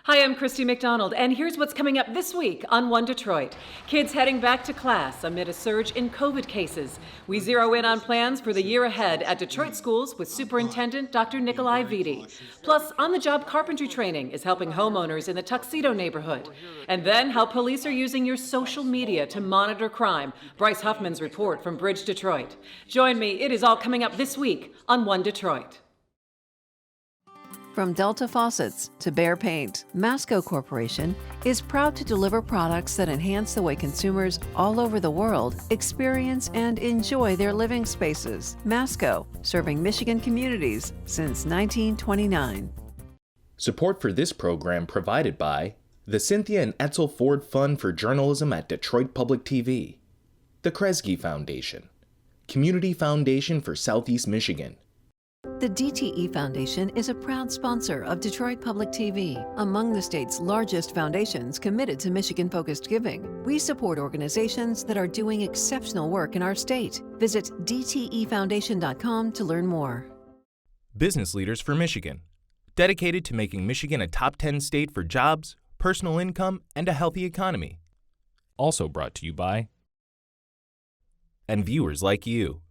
Hi, I'm Christy McDonald, and here's what's coming up this week on One Detroit. Kids heading back to class amid a surge in COVID cases. We zero in on plans for the year ahead at Detroit schools with Superintendent Dr. Nikolai Vitti. Plus, on-the-job carpentry training is helping homeowners in the Tuxedo neighborhood. And then, how police are using your social media to monitor crime. Bryce Huffman's report from Bridge, Detroit. Join me, it is all coming up this week on One Detroit. From Delta Faucets to Behr Paint, MASCO Corporation is proud to deliver products that enhance the way consumers all over the world experience and enjoy their living spaces. MASCO, serving Michigan communities since 1929. Support for this program provided by the Cynthia and Etzel Ford Fund for Journalism at Detroit Public TV, the KRESGE Foundation, Community Foundation for Southeast Michigan. The DTE Foundation is a proud sponsor of Detroit Public TV, among the state's largest foundations committed to Michigan-focused giving. We support organizations that are doing exceptional work in our state. Visit dtefoundation.com to learn more. Business Leaders for Michigan, dedicated to making Michigan a top 10 state for jobs, personal income, and a healthy economy. Also brought to you by and viewers like you.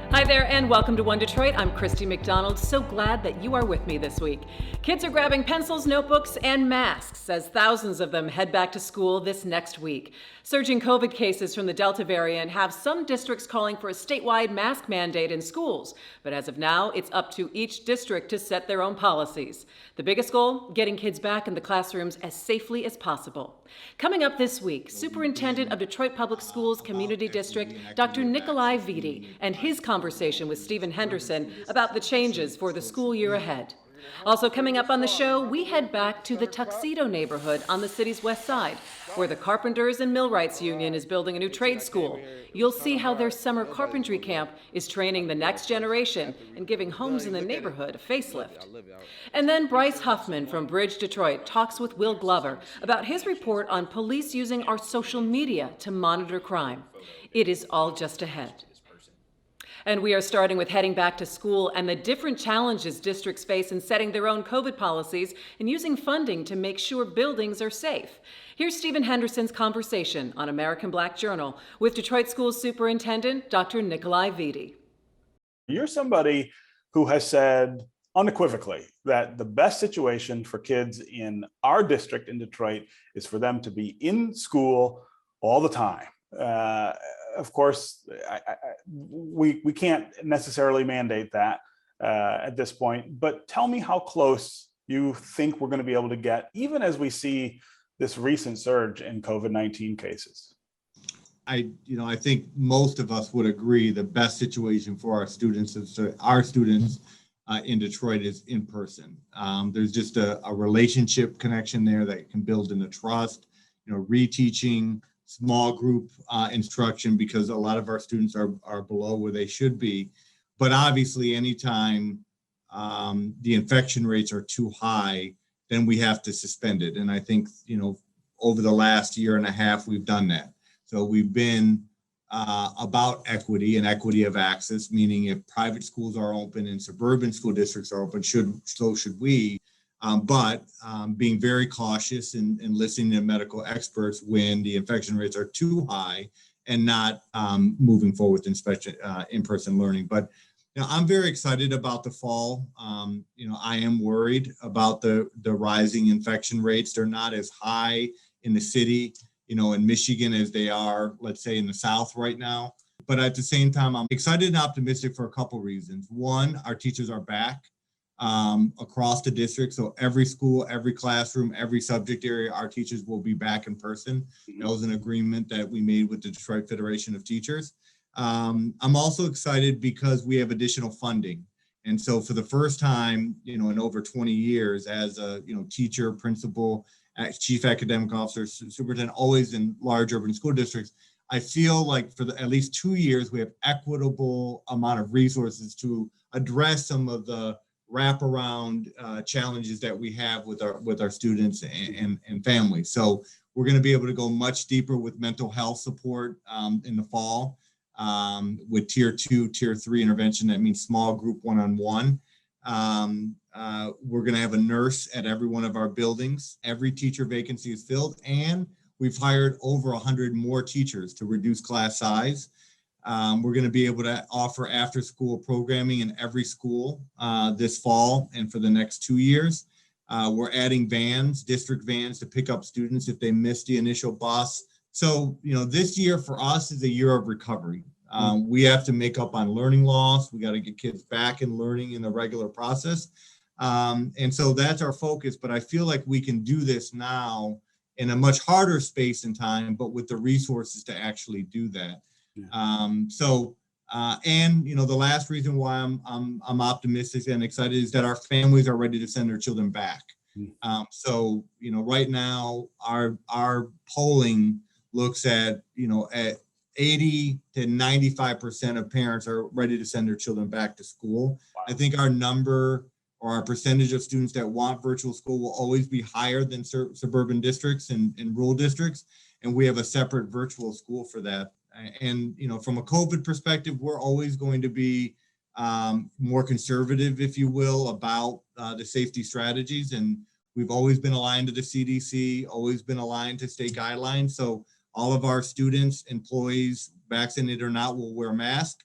Hi there and welcome to One Detroit. I'm Christy McDonald. So glad that you are with me this week. Kids are grabbing pencils, notebooks, and masks as thousands of them head back to school this next week. Surging COVID cases from the Delta variant have some districts calling for a statewide mask mandate in schools. But as of now, it's up to each district to set their own policies. The biggest goal, getting kids back in the classrooms as safely as possible. Coming up this week, Superintendent of Detroit Public Schools Community District, Dr. Nikolai Vitti, and his conversation with Stephen Henderson about the changes for the school year ahead. Also coming up on the show, we head back to the Tuxedo neighborhood on the city's west side, where the Carpenters and Millwrights Union is building a new trade school. You'll see how their summer carpentry camp is training the next generation and giving homes in the neighborhood a facelift. And then Bryce Huffman from Bridge, Detroit talks with Will Glover about his report on police using our social media to monitor crime. It is all just ahead. And we are starting with heading back to school and the different challenges districts face in setting their own COVID policies and using funding to make sure buildings are safe. Here's Stephen Henderson's conversation on American Black Journal with Detroit Schools Superintendent Dr. Nikolai Vitti. You're somebody who has said unequivocally that the best situation for kids in our district in Detroit is for them to be in school all the time. Of course, we can't necessarily mandate that at this point, but tell me how close you think we're going to be able to get, even as we see this recent surge in COVID-19 cases. I think most of us would agree the best situation for our students in Detroit is in person. There's just a relationship connection there that can build into trust, reteaching, small group instruction, because a lot of our students are below where they should be. But obviously, anytime the infection rates are too high, then we have to suspend it. And I think, over the last year and a half, we've done that. So we've been about equity and equity of access, meaning if private schools are open and suburban school districts are open, so should we. But being very cautious and listening to medical experts when the infection rates are too high and not moving forward with in-person learning. But I'm very excited about the fall. I am worried about the rising infection rates. They're not as high in the city, in Michigan as they are, let's say, in the South right now. But at the same time, I'm excited and optimistic for a couple reasons. One, our teachers are back across the district. So every school, every classroom, every subject area, our teachers will be back in person. That was an agreement that we made with the Detroit Federation of Teachers. I'm also excited because we have additional funding. And so for the first time, in over 20 years as a, teacher, principal, chief academic officer, superintendent, always in large urban school districts, I feel like for at least 2 years, we have equitable amount of resources to address some of the wraparound challenges that we have with our students and families. So We're going to be able to go much deeper with mental health support in the fall with tier 2, tier 3 intervention. That means small group one-on-one. We're going to have a nurse at every one of our buildings. Every teacher vacancy is filled, and we've hired over 100 more teachers to reduce class size. We're going to be able to offer after-school programming in every school this fall and for the next 2 years. We're adding vans, district vans, to pick up students if they missed the initial bus. So, this year for us is a year of recovery. We have to make up on learning loss. We got to get kids back in learning in the regular process. And so that's our focus. But I feel like we can do this now in a much harder space and time, but with the resources to actually do that. The last reason why I'm optimistic and excited is that our families are ready to send their children back. Right now our polling looks at 80 to 95% of parents are ready to send their children back to school. Wow. I think our number or our percentage of students that want virtual school will always be higher than suburban districts and rural districts, and we have a separate virtual school for that. And from a COVID perspective, we're always going to be more conservative, if you will, about the safety strategies. And we've always been aligned to the CDC, always been aligned to state guidelines. So all of our students, employees, vaccinated or not, will wear masks.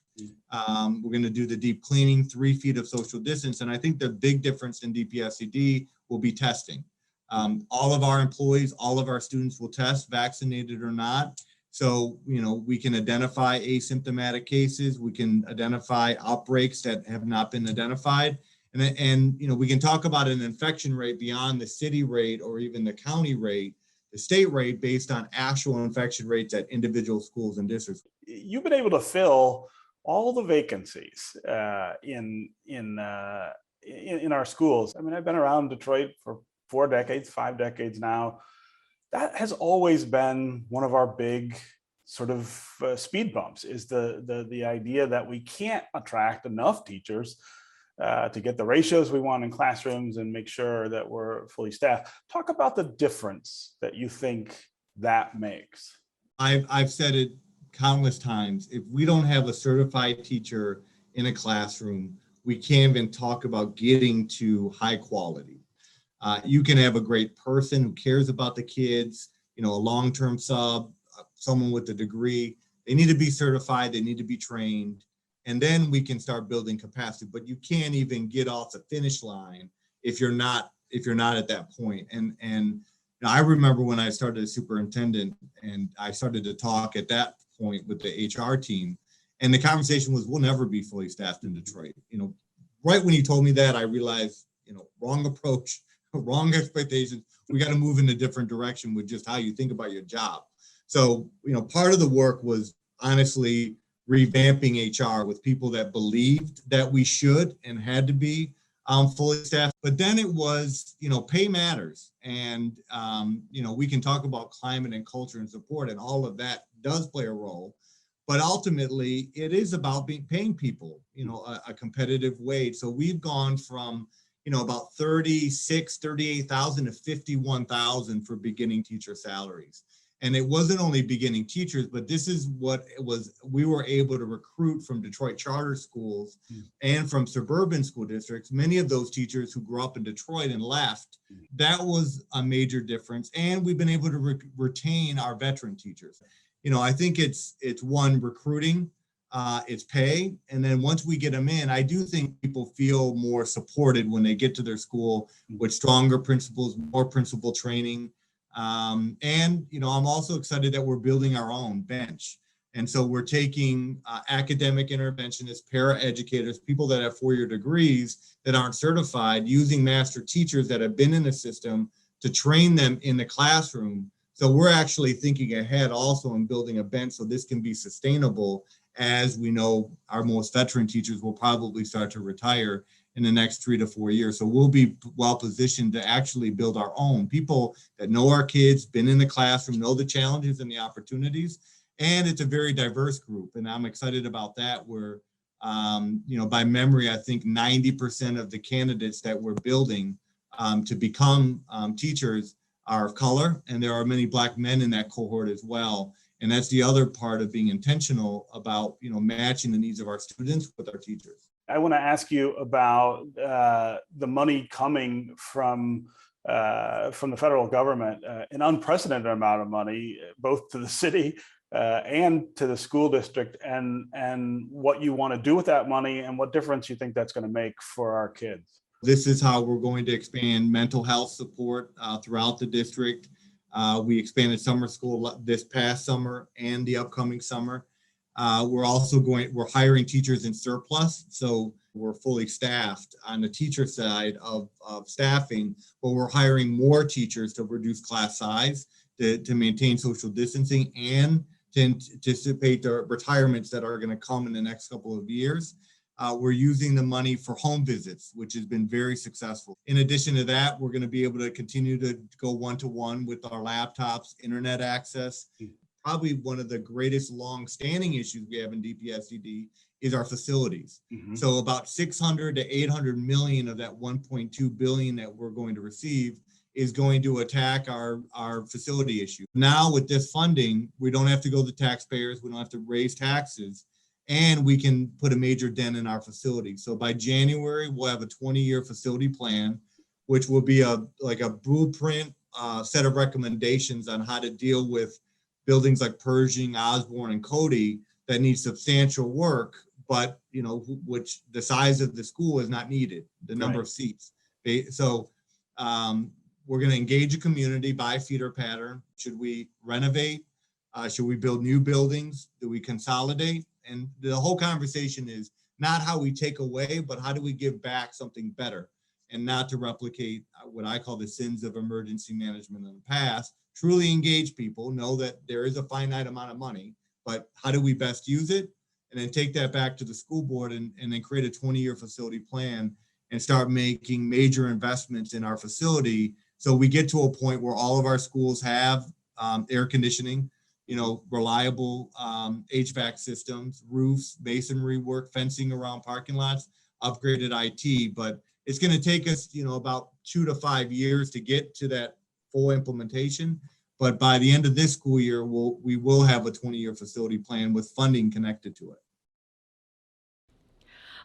We're going to do the deep cleaning, 3 feet of social distance. And I think the big difference in DPSCD will be testing. All of our employees, all of our students will test, vaccinated or not. So, we can identify asymptomatic cases. We can identify outbreaks that have not been identified. And we can talk about an infection rate beyond the city rate or even the county rate, the state rate, based on actual infection rates at individual schools and districts. You've been able to fill all the vacancies in our schools. I mean, I've been around Detroit for 4 decades, 5 decades now. That has always been one of our big sort of speed bumps, is the idea that we can't attract enough teachers to get the ratios we want in classrooms and make sure that we're fully staffed. Talk about the difference that you think that makes. I've said it countless times. If we don't have a certified teacher in a classroom, we can't even talk about getting to high quality. You can have a great person who cares about the kids, a long-term sub, someone with a degree. They need to be certified, they need to be trained, and then we can start building capacity. But you can't even get off the finish line if you're not at that point. And I remember when I started as superintendent and I started to talk at that point with the HR team, and the conversation was, we'll never be fully staffed in Detroit. Right when you told me that, I realized, wrong approach, wrong expectations. We got to move in a different direction with just how you think about your job. So, part of the work was honestly revamping HR with people that believed that we should and had to be fully staffed. But then it was, pay matters. And, we can talk about climate and culture and support, and all of that does play a role. But ultimately, it is about paying people, a competitive wage. So we've gone from, about 38,000 to 51,000 for beginning teacher salaries. And it wasn't only beginning teachers, but this is what it was. We were able to recruit from Detroit charter schools and from suburban school districts, many of those teachers who grew up in Detroit and left. That was a major difference. And we've been able to retain our veteran teachers. I think it's one, recruiting, it's pay. And then once we get them in, I do think people feel more supported when they get to their school with stronger principals, more principal training. I'm also excited that we're building our own bench. And so we're taking academic interventionists, para-educators, people that have 4-year degrees that aren't certified, using master teachers that have been in the system to train them in the classroom. So we're actually thinking ahead also in building a bench so this can be sustainable, as we know our most veteran teachers will probably start to retire in the next 3 to 4 years. So we'll be well positioned to actually build our own people that know our kids, been in the classroom, know the challenges and the opportunities. And it's a very diverse group. And I'm excited about that. Where, by memory, I think 90% of the candidates that we're building to become teachers are of color, and there are many Black men in that cohort as well. And that's the other part of being intentional about, matching the needs of our students with our teachers. I want to ask you about the money coming from the federal government, an unprecedented amount of money, both to the city and to the school district, and what you want to do with that money and what difference you think that's going to make for our kids. This is how we're going to expand mental health support throughout the district. We expanded summer school this past summer and the upcoming summer. We're hiring teachers in surplus, so we're fully staffed on the teacher side of staffing, but we're hiring more teachers to reduce class size, to maintain social distancing, and to anticipate the retirements that are going to come in the next couple of years. We're using the money for home visits, which has been very successful. In addition to that, we're going to be able to continue to go one-to-one with our laptops, internet access. Probably one of the greatest long-standing issues we have in DPSCD is our facilities. Mm-hmm. So about 600 to 800 million of that 1.2 billion that we're going to receive is going to attack our facility issue. Now with this funding, we don't have to go to taxpayers, we don't have to raise taxes, and we can put a major dent in our facility. So by January, we'll have a 20-year facility plan, which will be a blueprint set of recommendations on how to deal with buildings like Pershing, Osborne, and Cody that need substantial work, but which the size of the school is not needed, the number of seats. We're going to engage a community by feeder pattern. Should we renovate? Should we build new buildings? Do we consolidate? And the whole conversation is not how we take away, but how do we give back something better, and not to replicate what I call the sins of emergency management in the past. Truly engage people, know that there is a finite amount of money, but how do we best use it? And then take that back to the school board and then create a 20-year facility plan and start making major investments in our facility. So we get to a point where all of our schools have air conditioning, reliable HVAC systems, roofs, masonry work, fencing around parking lots, upgraded IT. But it's going to take us, about 2 to 5 years to get to that full implementation. But by the end of this school year, we will have a 20-year facility plan with funding connected to it.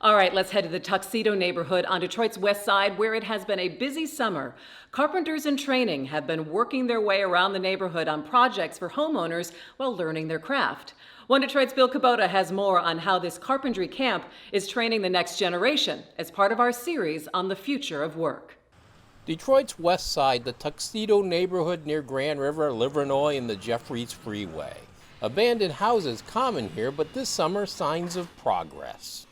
All right, let's head to the Tuxedo neighborhood on Detroit's west side, where it has been a busy summer. Carpenters in training have been working their way around the neighborhood on projects for homeowners while learning their craft. One Detroit's Bill Kubota has more on how this carpentry camp is training the next generation as part of our series on the future of work. Detroit's west side, the Tuxedo neighborhood near Grand River, Livernois, and the Jeffries Freeway. Abandoned houses common here, but this summer signs of progress.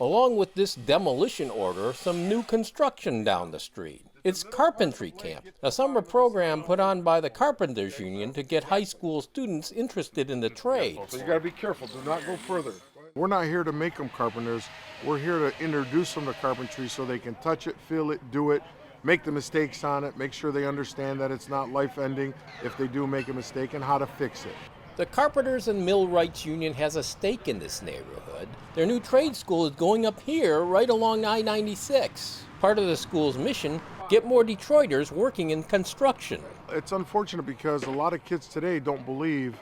Along with this demolition order, some new construction down the street. It's Carpentry Camp, a summer program put on by the Carpenters Union to get high school students interested in the trade. So you gotta be careful, do not go further. We're not here to make them carpenters. We're here to introduce them to carpentry so they can touch it, feel it, do it, make the mistakes on it, make sure they understand that it's not life-ending if they do make a mistake, and how to fix it. The Carpenters and Millwrights Union has a stake in this neighborhood. Their new trade school is going up here right along I-96. Part of the school's mission, get more Detroiters working in construction. It's unfortunate because a lot of kids today don't believe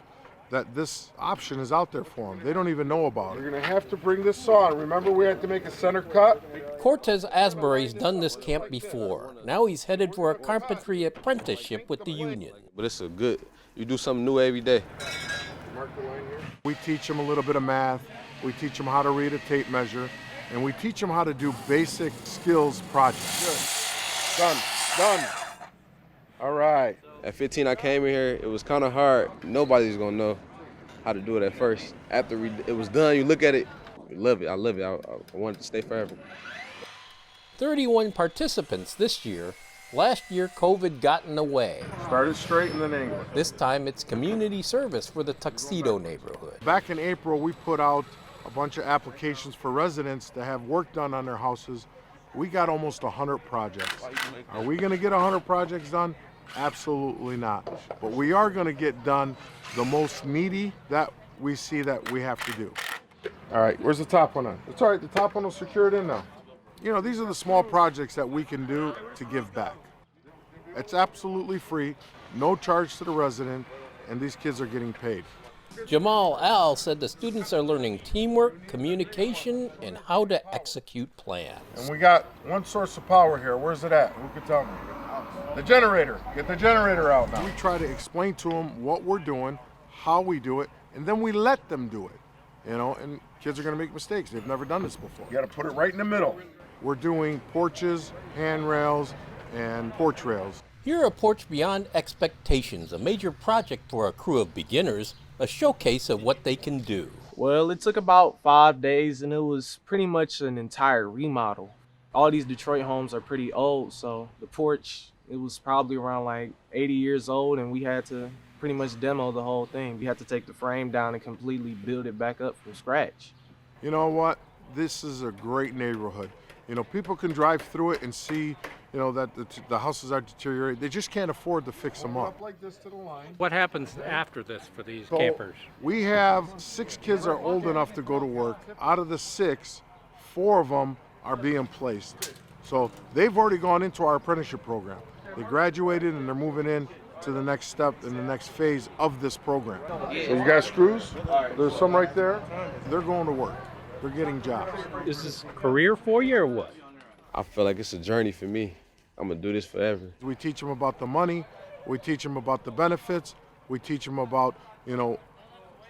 that this option is out there for them. They don't even know about it. You're gonna have to bring this saw. Remember, we had to make a center cut? Cortez Asbury's done this camp before. Now he's headed for a carpentry apprenticeship with the union. But it's you do something new every day. Mark the line here. We teach them a little bit of math. We teach them how to read a tape measure. And we teach them how to do basic skills projects. Good. Done. All right. At 15, I came in here. It was kind of hard. Nobody's gonna know how to do it at first. After it was done, you look at it, you love it. I love it. I want it to stay forever. 31 participants this year. Last year, COVID got in the way. Started straight and then angle. This time, it's community service for the Tuxedo neighborhood. Back in April, we put out a bunch of applications for residents to have work done on their houses. We got almost 100 projects. Are we going to get 100 projects done? Absolutely not. But we are going to get done the most needy that we see that we have to do. All right, where's the top one on? It's all right, the top one will secure it in now. These are the small projects that we can do to give back. It's absolutely free, no charge to the resident, and these kids are getting paid. Jamal Al said the students are learning teamwork, communication, and how to execute plans. And we got one source of power here. Where's it at? Who can tell me? The generator. Get the generator out now. We try to explain to them what we're doing, how we do it, and then we let them do it. You know, and kids are going to make mistakes. They've never done this before. You got to put it right in the middle. We're doing porches, handrails, and porch rails. Here at Porch Beyond Expectations, a major project for a crew of beginners, a showcase of what they can do. Well, it took about 5 days and it was pretty much an entire remodel. All these Detroit homes are pretty old, so the porch, it was probably around like 80 years old, and we had to pretty much demo the whole thing. We had to take the frame down and completely build it back up from scratch. You know what? This is a great neighborhood. You know, people can drive through it and see, you know, that the houses are deteriorating. They just can't afford to fix them up. Like this to the line. What happens after this for these campers? We have 6 kids are old enough to go to work. Out of the 6, 4 of them are being placed. So they've already gone into our apprenticeship program. They graduated and they're moving in to the next step in the next phase of this program. So you got screws? There's some right there. They're going to work. They're getting jobs. Is this career for you or what? I feel like it's a journey for me. I'm gonna do this forever. We teach them about the money. We teach them about the benefits. We teach them about, you know,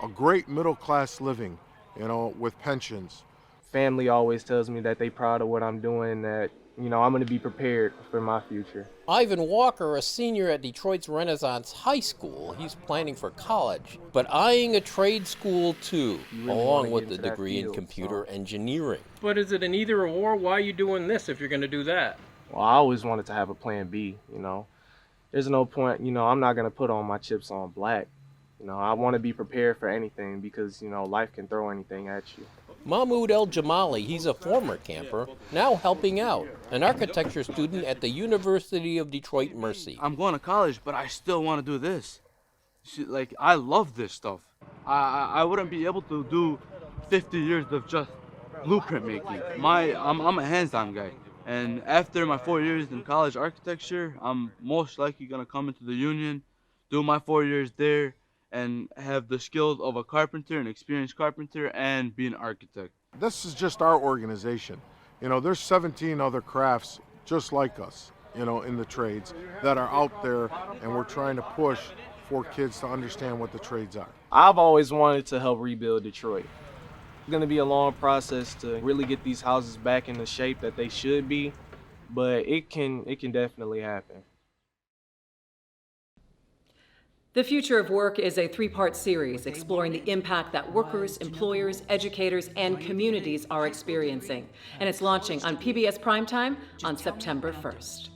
a great middle class living, you know, with pensions. Family always tells me that they proud of what I'm doing, that, you know, I'm going to be prepared for my future. Ivan Walker, a senior at Detroit's Renaissance High School, he's planning for college, but eyeing a trade school too, along with a degree in computer engineering. But is it an either or? Why are you doing this if you're going to do that? Well, I always wanted to have a plan B, you know. There's no point, you know, I'm not going to put all my chips on black. You know, I want to be prepared for anything because, you know, life can throw anything at you. Mahmoud El Jamali, he's a former camper, now helping out, an architecture student at the University of Detroit Mercy. I'm going to college, but I still want to do this. Like, I love this stuff. I wouldn't be able to do 50 years of just blueprint making. I'm a hands-on guy. And after my 4 years in college architecture, I'm most likely going to come into the union, do my 4 years there, and have the skills of a carpenter, an experienced carpenter, and be an architect. This is just our organization. You know, there's 17 other crafts just like us, you know, in the trades that are out there, and we're trying to push for kids to understand what the trades are. I've always wanted to help rebuild Detroit. It's going to be a long process to really get these houses back in the shape that they should be, but it can definitely happen. The Future of Work is a 3-part series exploring the impact that workers, employers, educators, and communities are experiencing. And it's launching on PBS Primetime on September 1st.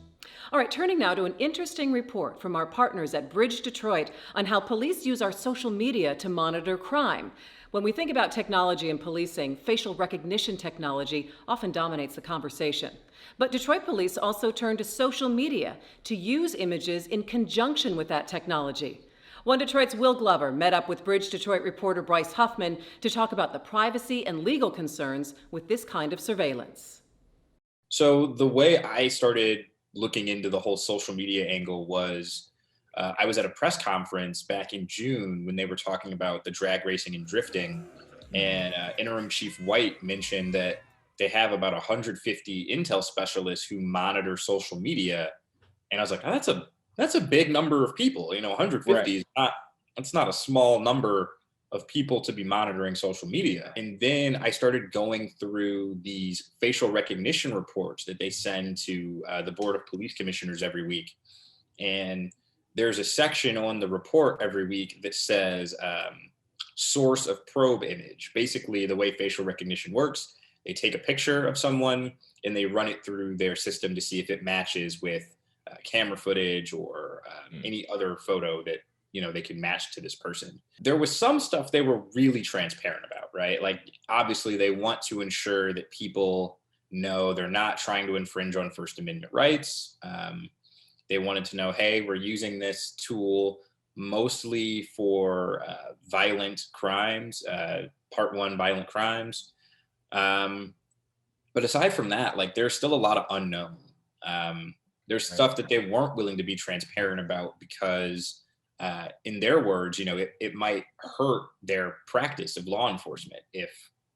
All right, turning now to an interesting report from our partners at Bridge Detroit on how police use our social media to monitor crime. When we think about technology and policing, facial recognition technology often dominates the conversation. But Detroit police also turn to social media to use images in conjunction with that technology. One Detroit's Will Glover met up with Bridge Detroit reporter Bryce Huffman to talk about the privacy and legal concerns with this kind of surveillance. So the way I started looking into the whole social media angle was I was at a press conference back in June when they were talking about the drag racing and drifting, and Interim Chief White mentioned that they have about 150 intel specialists who monitor social media. And I was like, oh, that's a big number of people. You know, 150 right. is that's not a small number of people to be monitoring social media. And then I started going through these facial recognition reports that they send to the Board of Police Commissioners every week. And there's a section on the report every week that says source of probe image. Basically, the way facial recognition works, they take a picture of someone and they run it through their system to see if it matches with camera footage or any other photo that, you know, they can match to this person. There was some stuff they were really transparent about, right? Like, obviously they want to ensure that people know they're not trying to infringe on First Amendment rights. They wanted to know, hey, we're using this tool mostly for violent crimes, Part 1 violent crimes. But aside from that, like, there's still a lot of unknown. There's stuff that they weren't willing to be transparent about because, in their words, it might hurt their practice of law enforcement if,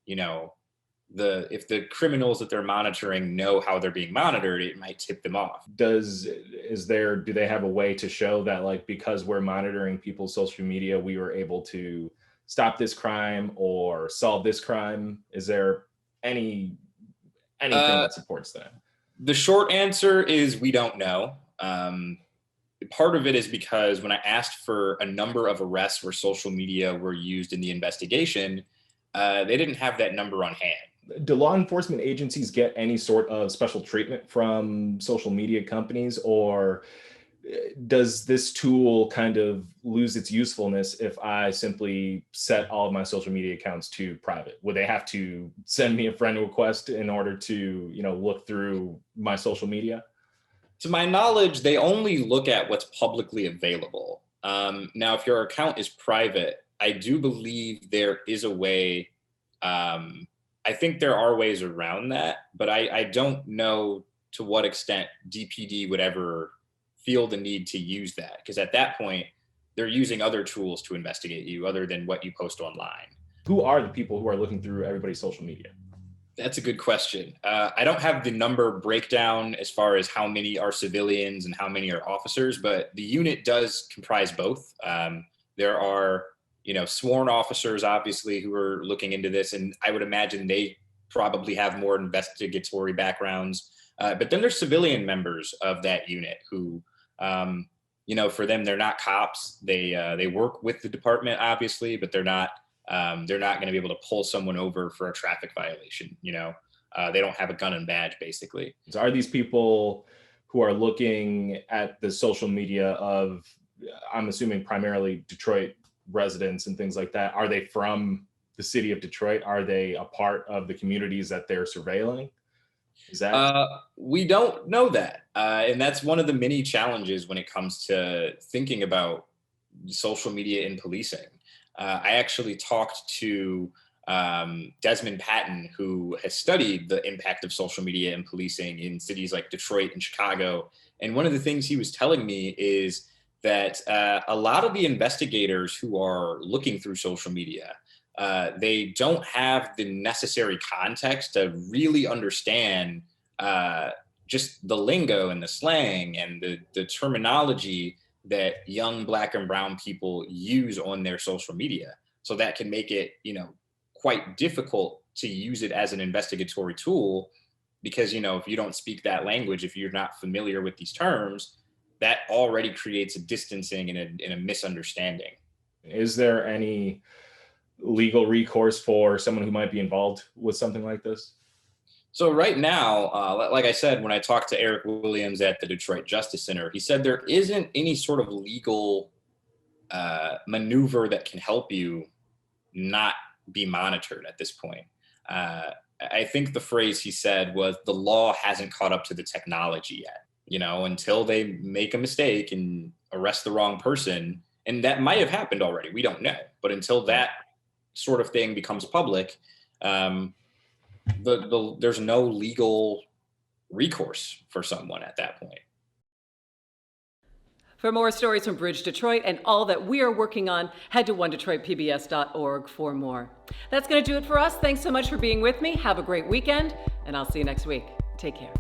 if the criminals that they're monitoring know how they're being monitored, it might tip them off. Do they have a way to show that, like, because we're monitoring people's social media, we were able to stop this crime or solve this crime? Is there anything that supports that? The short answer is we don't know. Part of it is because when I asked for a number of arrests where social media were used in the investigation, they didn't have that number on hand. Do law enforcement agencies get any sort of special treatment from social media companies, or does this tool kind of lose its usefulness if I simply set all of my social media accounts to private? Would they have to send me a friend request in order to, look through my social media? To my knowledge, they only look at what's publicly available. Now, if your account is private, I do believe there is a way. I think there are ways around that, but I don't know to what extent DPD would ever feel the need to use that, because at that point, they're using other tools to investigate you other than what you post online. Who are the people who are looking through everybody's social media? That's a good question. I don't have the number breakdown as far as how many are civilians and how many are officers, but the unit does comprise both. There are sworn officers, obviously, who are looking into this, and I would imagine they probably have more investigatory backgrounds. But then there's civilian members of that unit who, for them, they're not cops. They work with the department, obviously, but they're not going to be able to pull someone over for a traffic violation. They don't have a gun and badge, basically. So are these people who are looking at the social media of, I'm assuming primarily Detroit residents and things like that, are they from the city of Detroit? Are they a part of the communities that they're surveilling? Is that? We don't know that. And that's one of the many challenges when it comes to thinking about social media in policing. I actually talked to Desmond Patton, who has studied the impact of social media in policing in cities like Detroit and Chicago. And one of the things he was telling me is that a lot of the investigators who are looking through social media, they don't have the necessary context to really understand just the lingo and the slang and the terminology that young Black and brown people use on their social media. So that can make it, quite difficult to use it as an investigatory tool because, if you don't speak that language, if you're not familiar with these terms, that already creates a distancing and a misunderstanding. Is there any legal recourse for someone who might be involved with something like this? So right now, like I said, when I talked to Eric Williams at the Detroit Justice Center, he said there isn't any sort of legal maneuver that can help you not be monitored at this point. I think the phrase he said was the law hasn't caught up to the technology yet. Until they make a mistake and arrest the wrong person, and that might have happened already, we don't know. But until that sort of thing becomes public, there's no legal recourse for someone at that point. For more stories from Bridge Detroit and all that we are working on, head to onedetroitpbs.org for more. That's going to do it for us. Thanks so much for being with me. Have a great weekend, and I'll see you next week. Take care.